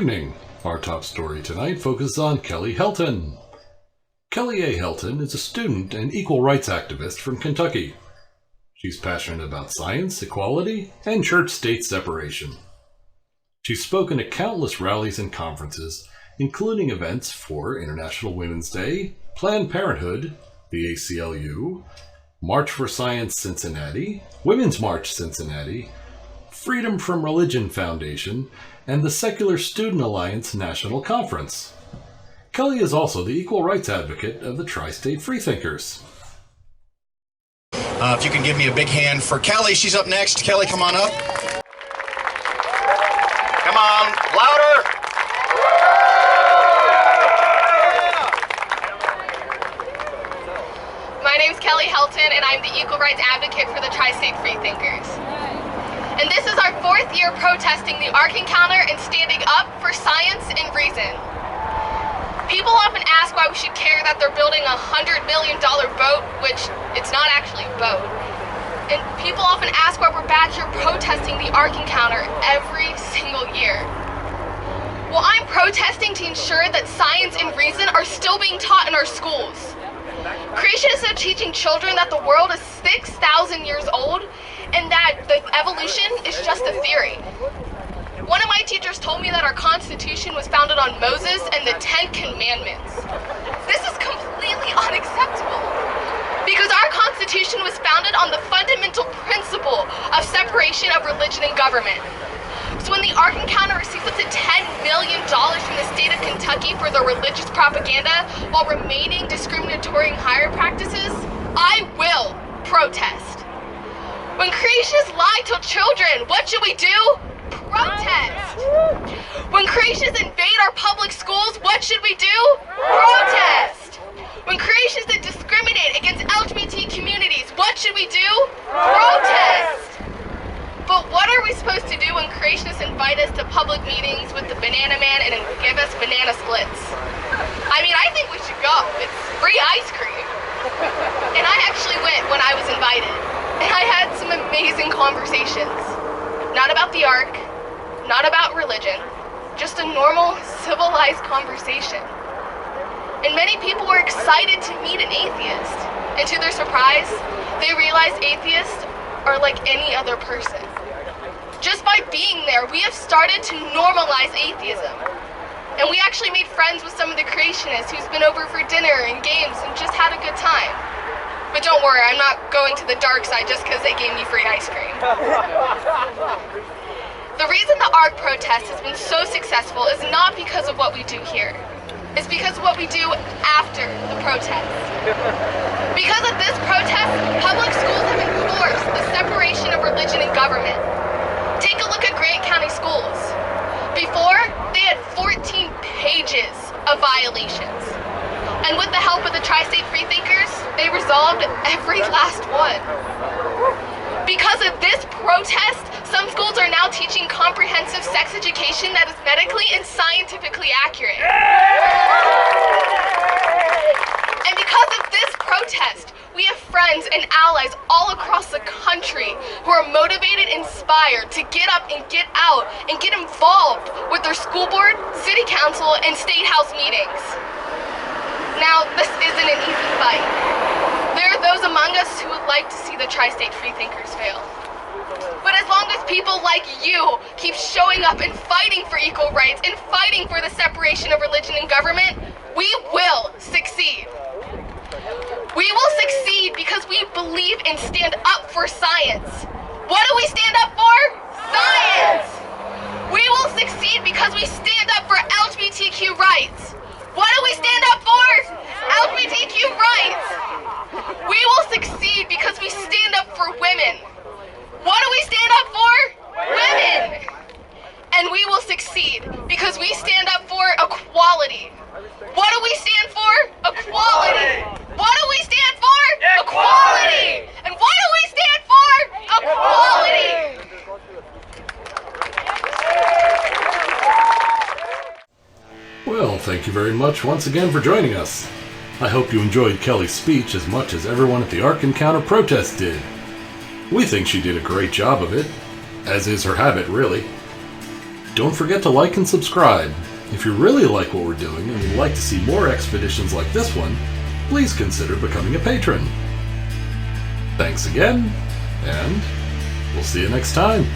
evening. Our top story tonight focuses on Kelly Helton. Kelly A. Helton is a student and equal rights activist from Kentucky. She's passionate about science, equality, and church-state separation. She's spoken at countless rallies and conferences, including events for International Women's Day, Planned Parenthood, the ACLU, March for Science Cincinnati, Women's March Cincinnati, Freedom from Religion Foundation, and the Secular Student Alliance National Conference. Kelly is also the equal rights advocate of the State Freethinkers. If you can give me a big hand for Kelly, she's up next. Kelly, come on up. Come on, louder. My name's Kelly Helton, and I'm the equal rights advocate for the State Freethinkers. And this is our 4th year protesting the Ark Encounter and standing up for science and reason. People often ask why we should care that they're building a $100 million boat, which it's not actually a boat. And people often ask why we're back here protesting the Ark Encounter every single year. Well, I'm protesting to ensure that science and reason are still being taught in our schools. Creationists are teaching children that the world is 6,000 years old and that the evolution is just a theory. One of my teachers told me that our Constitution was founded on Moses and the 10 Commandments. This is completely unacceptable because our Constitution was founded on the fundamental principle of separation of religion and government. So when the Ark Encounter receives up to $10 million from the state of Kentucky for their religious propaganda while remaining discriminatory in hiring practices, I will protest. When creationists lie to children, what should we do? Protest. When creationists invade our public schools, what should we do? Protest. When creationists discriminate against LGBT communities, what should we do? Protest. But what are we supposed to do when creationists invite us to public meetings with the Banana Man and give us banana splits? I mean, I think we should go. It's free ice cream. And I actually went when I was invited. And I had some amazing conversations. Not about the Ark, not about religion, just a normal, civilized conversation. And many people were excited to meet an atheist. And to their surprise, they realized atheists are like any other person. Just by being there, we have started to normalize atheism. And we actually made friends with some of the creationists who's been over for dinner and games and just had a good time. But don't worry, I'm not going to the dark side just because they gave me free ice cream. The reason the Ark protest has been so successful is not because of what we do here. It's because of what we do after the protest. Because of this protest, public schools have enforced the separation of religion and government. Take a look at Grant County schools. Before, they had 14 pages of violations. And with the help of the State Freethinkers, they resolved every last one. Because of this protest, some schools are now teaching comprehensive sex education that is medically and scientifically accurate. And because of this protest, we have friends and allies all across the country who are motivated and inspired to get up and get out and get involved with their school board, city council, and state house meetings. Now, this isn't an easy fight. There are those among us who would like to see the State Freethinkers fail. But as long as people like you keep showing up and fighting for equal rights and fighting for the separation of religion and government, we will succeed. We will succeed because we believe and stand up for science. What do we stand up for? Science! We will succeed because we stand up for LGBTQ rights. What do we stand up for? LGBTQ rights. We will succeed because we stand up for women. What do we stand up for? Women. And we will succeed because we stand up for equality. What do we stand for? Equality. What do we stand for? Equality. And what do we stand for? Equality. Well, thank you very much once again for joining us. I hope you enjoyed Kelly's speech as much as everyone at the Ark Encounter protest did. We think she did a great job of it, as is her habit, really. don't forget to like and subscribe. If you really like what we're doing and would like to see more expeditions like this one, please consider becoming a patron. Thanks again, and we'll see you next time.